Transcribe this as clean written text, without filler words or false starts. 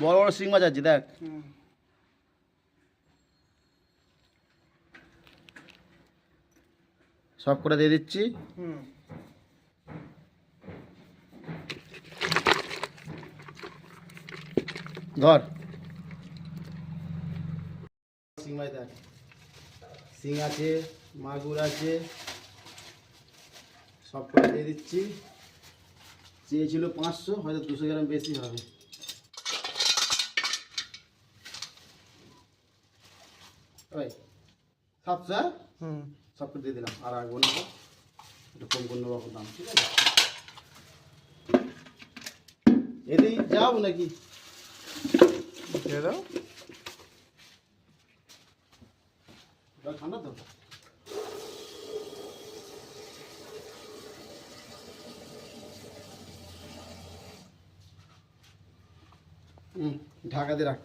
বড় বড় শিং মাছ আছে দেখ। সব করে দিয়ে দিচ্ছি। ধর শিং মাছ দেখ, শিং আছে, মাগুর আছে, সব করে দিয়ে দিচ্ছি। চেয়েছিল 500, হয়তো 200 গ্রাম বেশি হবে। ওই 700, সব করে দিয়ে দিলাম। আর রাখবো না, একটু কম করে নেবো দাম, ঠিক আছে? এদিকে যাও নাকি দাও ঠান্ডা তো। ঢাকা দিয়ে রাখ।